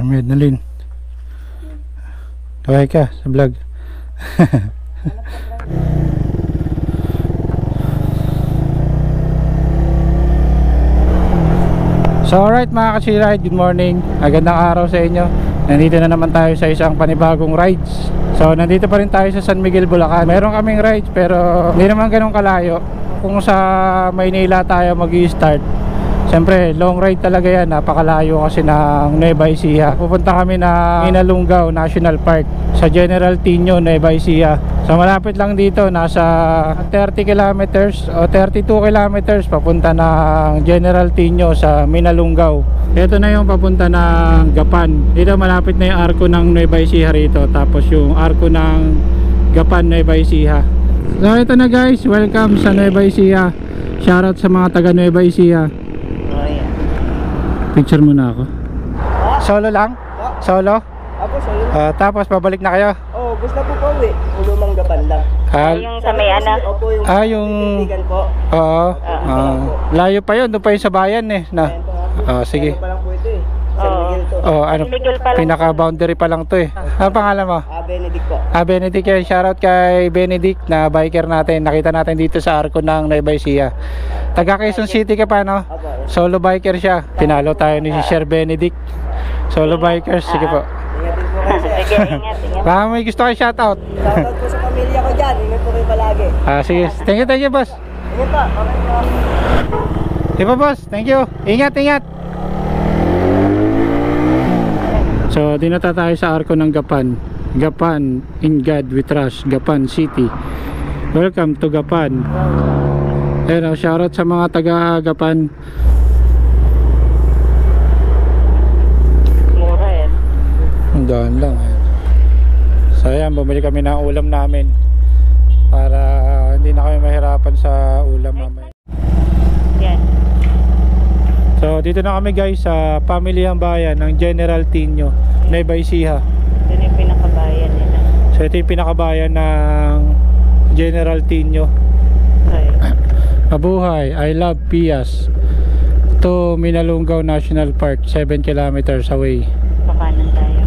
Mednalin. Okay ka sa vlog. So alright mga ka-Chiride, good morning. Magandang araw sa inyo. Nandito na naman tayo sa isang panibagong rides. So nandito pa rin tayo sa San Miguel, Bulacan. Meron kaming rides pero hindi naman ganun kalayo. Kung sa Maynila tayo mag-i-start, siyempre long ride talaga yan. Napakalayo kasi ng Nueva Ecija. Pupunta kami na Minalungaw National Park sa General Tino, Nueva Ecija. So malapit lang dito, nasa 30 kilometers o 32 kilometers papunta ng General Tino sa Minalungaw. Ito na yung papunta ng Gapan. Dito malapit na yung arko ng Nueva Ecija rito, tapos yung arko ng Gapan, Nueva Ecija. So ito na guys, welcome sa Nueva Ecija. Shoutout sa mga taga Nueva Ecija. Picture muna ako. Solo lang? Solo? Ako solo. Tapos pabalik na kayo? Oh, gusto po po uwi. Ulumang Gapan lang. Yung sa may anak. Opo, yung yung kaibigan po. Oo. Layo pa yun, doon pa yun sa bayan eh. Sige. Ano pa lang po ito eh. San Miguel to. Pinaka-boundary pa lang to eh. Ano pangalan mo? Benedict po. Benedict, shoutout kay Benedict na biker natin. Nakita natin dito sa arko ng Nueva Ecija. Taga Quezon City ka pa, no? Solo biker siya. Pinalo tayo ni Sir Benedict. Solo bikers, sige po. Ingatin po kayo sir. Sige, ingat. Baka may gusto kayo shoutout. Shoutout po sa pamilya ko dyan. Ingat po kayo palagi. Sige. Thank you boss. Ingat pa. Okay po. Diba boss? Thank you. Ingat. So dinata tayo sa arko ng Gapan. Gapan, in God we trust. Gapan City. Welcome to Gapan. Ayun, shoutout sa mga taga Gapan. Mura yan. Ang daan lang. So ayan, bumili kami ng ulam namin para hindi na kami mahirapan sa ulam mamaya. Yan. So dito na kami guys sa pamilyang bayan ng General Tino, Nueva Ecija. Ito yung pinakabayan nila. So ito yung pinakabayan ng General Tino. Okay. Mabuhay, I love Pias. To Minalungaw National Park, 7 kilometers away. Pakanan tayo.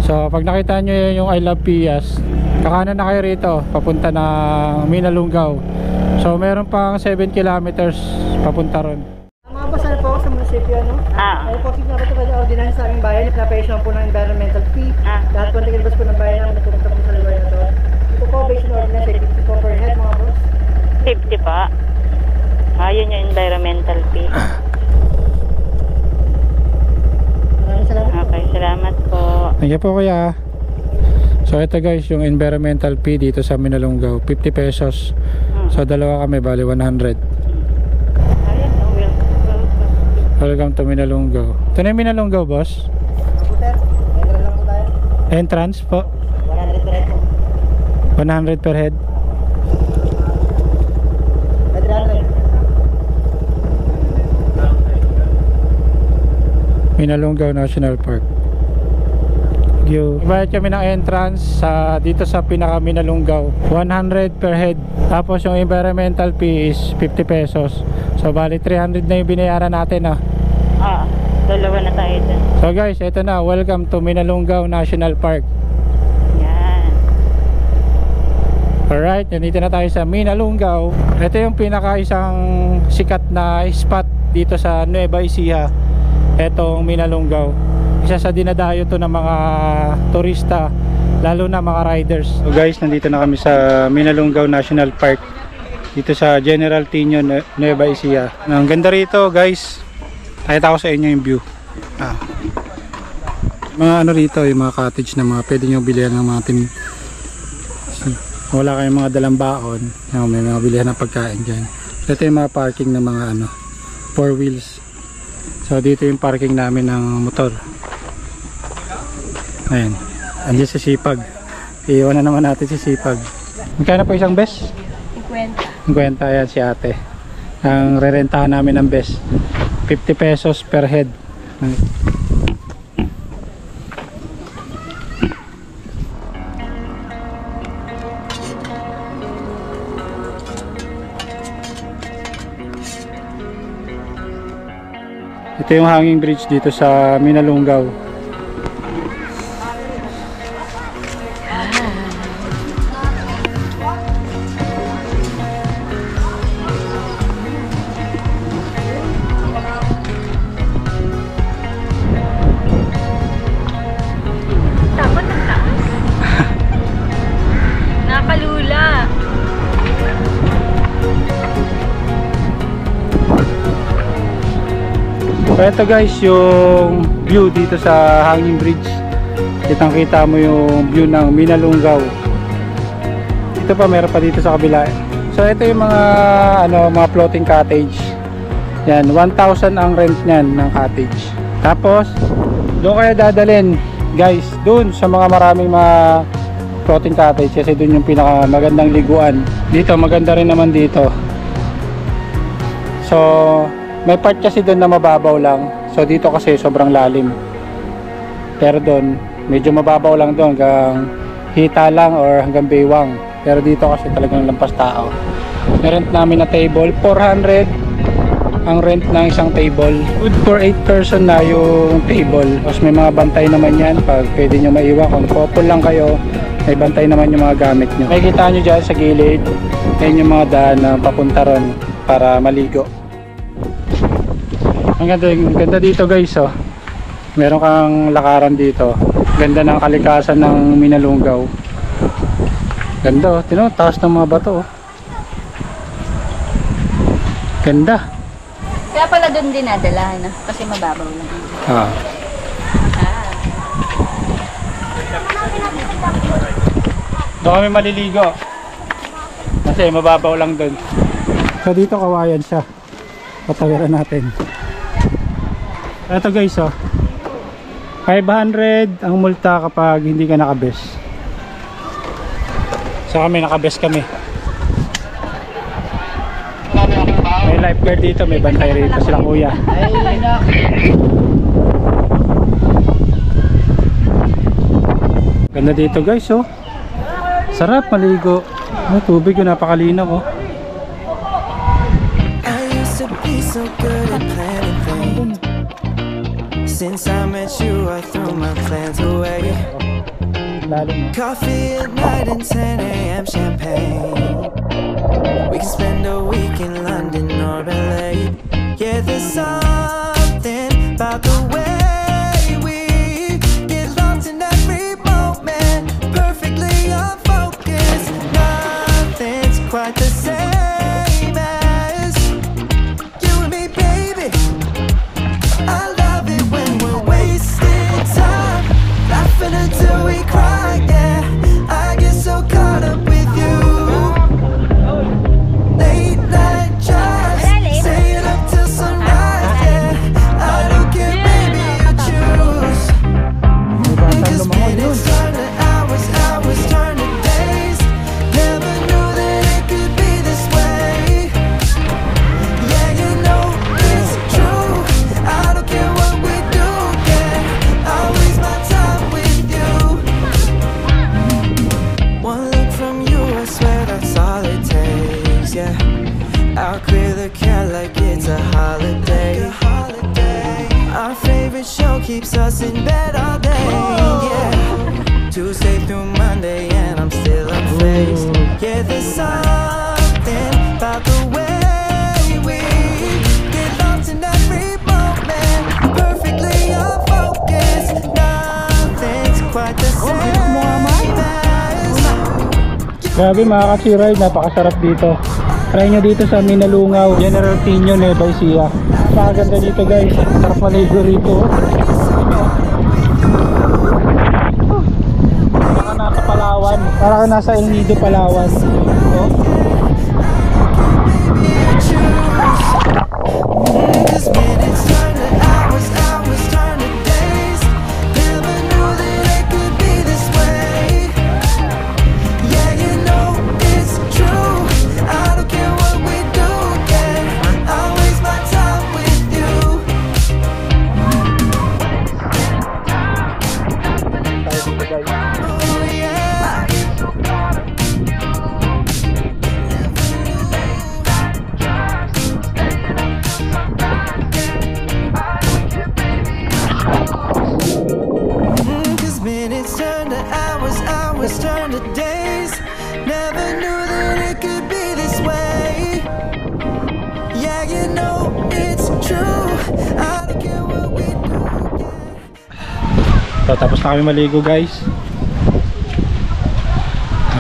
So pag nakita nyo yung I love Pias, kakanan na kayo rito papunta ng Minalungaw. So meron pang 7 kilometers papunta ron. Mga boss, ano po sa munisipyo, no? Ay po, sige na po ito pwede ordinance sa aming bayan. Ipinapaisyon po ng environmental fee. Lahat po nagilabas po ng bayan namin na pumunta po sa lugar na to. Ito po, based on ordinance, 50 po per head, mga boss. 50 pa. Yun yung environmental fee. Maraming salamat po. Okay, salamat po. Thank you po kuya. So ito guys yung environmental fee dito sa Minalungaw, 50 pesos. So dalawa kami, bali 100. Welcome to Minalungaw. Ito na yung Minalungaw boss. Ako sir, entrance lang po tayo. Entrance po 100 per head po. 100 per head. 300. Minalungaw National Park. Bayad kami ng entrance dito sa pinaka Minalungaw, 100 per head. Tapos yung environmental fee is 50 pesos. So bali 300 na yung binayaran natin Dalawa na tayo dun. So guys, ito na, welcome to Minalungaw National Park. Yan. Alright, nandito na tayo sa Minalungaw. Ito yung pinaka isang sikat na spot dito sa Nueva Ecija. Etong Minalungaw, isa sa dinadayo to ng mga turista, lalo na mga riders. So guys, nandito na kami sa Minalungaw National Park dito sa General Tino, Nueva Ecija. Ang ganda rito guys. Nakita ko sa inyo yung view. Mga ano rito, yung mga cottage na mga pwede nyo bilihan ng mga wala kayong mga dalang baon, may mga bilihan ng pagkain dyan. Ito yung mga parking ng mga 4 wheels. So dito yung parking namin ng motor. Ayan, andyan si Sipag. Iiwan na naman natin si Sipag. Magkano po isang bes? 50. 50, ayan si ate. Ang rerentahan namin ng bes, 50 pesos per head. Ito yung hanging bridge dito sa Minalungaw. Takot ang taas. Nakalula. So ito guys yung view dito sa hanging bridge. Kitang kita mo yung view ng Minalungaw. Ito pa, meron pa dito sa kabila. So ito yung mga mga floating cottage. Yan, 1,000 ang rent niyan ng cottage. Tapos doon kayo dadalhin guys, doon sa mga maraming mga floating cottage kasi doon yung pinaka magandang liguan. Dito maganda rin naman dito. So may part kasi doon na mababaw lang. So dito kasi sobrang lalim. Pero doon medyo mababaw lang doon, hanggang hita lang or hanggang baywang. Pero dito kasi talagang lampas tao. Rent namin na table, 400 ang rent ng isang table. Good for 8 person na yung table. Tapos may mga bantay naman yan pag pwede nyo maiwan. Kung couple lang kayo, may bantay naman yung mga gamit nyo. Makikita nyo dyan sa gilid, ayun yung mga daan na papunta ron para maligo. Ang ganda dito guys, oh. Meron kang lakaran dito. Ganda ng kalikasan ng Minalungaw. Ganda, oh. Tino, taas ng mga bato, oh. Ganda. Kaya pala doon dinadala, no? Kasi mababaw lang. Ah. Doon kami maliligo. Kasi mababaw lang doon. So dito kawayan siya. Patawiran natin. Ito guys, oh. 500 ang multa kapag hindi ka nakabes. So kami nakabes kami. May lifeguard dito, may bantay rito sila kuya. Ganda dito guys, oh. Sarap maligo. May tubig yung napakalinaw, oh. Since I met you, I threw my plans away. Coffee at night and 10 a.m. champagne. We can spend a week in London or LA. Yeah, there's something about the way we get lost in every moment. Perfectly unfocused. Nothing's quite the same as you and me, baby. I love it when we're wasting time, laughing until we cry, yeah. I get so caught up with you. Late night drives, staying up till sunrise, yeah. I don't care, baby, you choose. We can spend it, turn to hours, hours turn to days. Never knew that it could be this way. Yeah, you know it's true. I don't care what we do, yeah. I'll waste my time with you. One look from you, I swear that's all it takes, yeah. I'll clear the cat like it's a holiday. Our favorite show keeps us in bed all day, yeah. Tuesday through Monday and I'm still unfazed. Yeah, there's something about the way we get lost in every moment. Perfectly unfocused. Nothing's quite the same as. Grabe mga ka-ride, napakasarap dito. Try nyo dito sa Minalungaw, General Tino, Nueva Ecija. Napakaganda dito guys, sarap maligo rito. Parang nasa Palawan, parang nasa El Nido, Palawan. Oh. Cause minutes turn to hours, hours turn to days. Never knew that it could be this way. Yeah, you know it's true. I don't care what we do, yeah. I'll waste my time with you. Oh yeah. know it's true. I don't care what we do. So, tapos na kami maligo guys.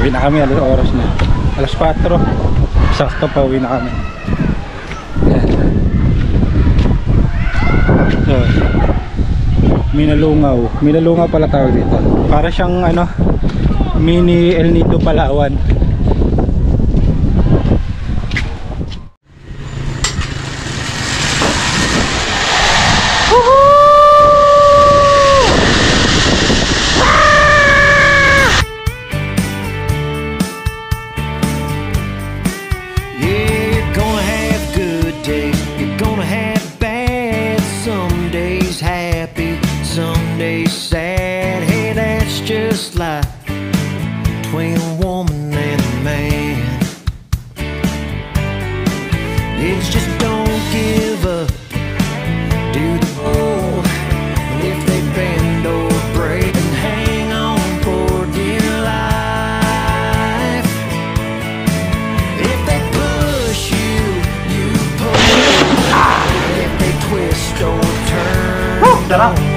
Uwi na kami, alas oras na. Alas 4. Sakto pa uwi na kami. So, Minalungaw pala tawag dito. Para siyang ano, mini El Nido Palawan. Just like between a woman and a man. It's just don't give up, do the most. And if they bend or break, and hang on for dear life. If they push you, you push. If they twist or turn, don't